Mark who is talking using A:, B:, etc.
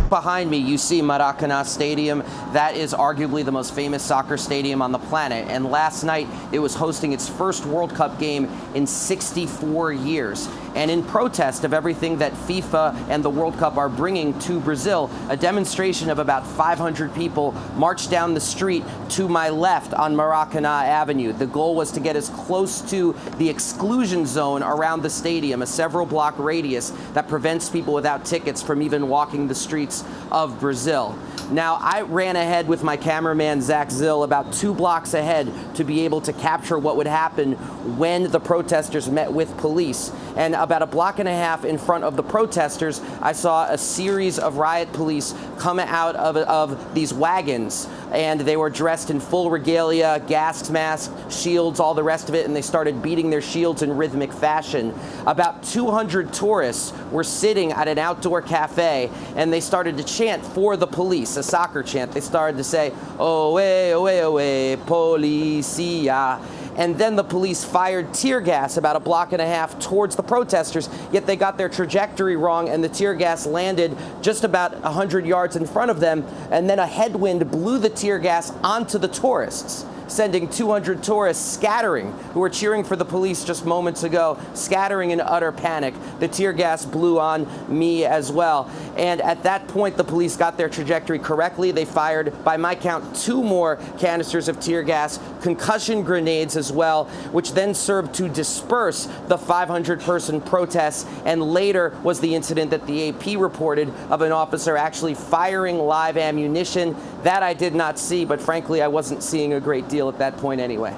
A: Behind me, you see Maracana Stadium. That is arguably the most famous soccer stadium on the planet. And last night, it was hosting its first World Cup game in 64 years. And in protest of everything that FIFA and the World Cup are bringing to Brazil, a demonstration of about 500 people marched down the street to my left on Maracana Avenue. The goal was to get as close to the exclusion zone around the stadium, a several block radius that prevents people without tickets from even walking the streets of Brazil. Now, I ran ahead with my cameraman, Zach Zill, about 2 blocks ahead to be able to capture what would happen when the protesters met with police. And about a block and a half in front of the protesters, I saw a series of riot police come out of these wagons. And they were dressed in full regalia, gas masks, shields, all the rest of it, and they started beating their shields in rhythmic fashion. About 200 tourists were sitting at an outdoor cafe, and they started to chant for the police, a soccer chant. They started to say, "Oe, oe, oe, policia." And then the police fired tear gas about a block and a half towards the protesters, yet they got their trajectory wrong, and the tear gas landed just about 100 yards in front of them, and then a headwind blew the tear gas onto the tourists, sending 200 tourists scattering, who were cheering for the police just moments ago, scattering in utter panic. The tear gas blew on me as well. And at that point, the police got their trajectory correctly. They fired, by my count, 2 more canisters of tear gas, concussion grenades as well, which then served to disperse the 500-person protests. And later was the incident that the AP reported of an officer actually firing live ammunition. That I did not see, but frankly, I wasn't seeing a great deal at that point anyway.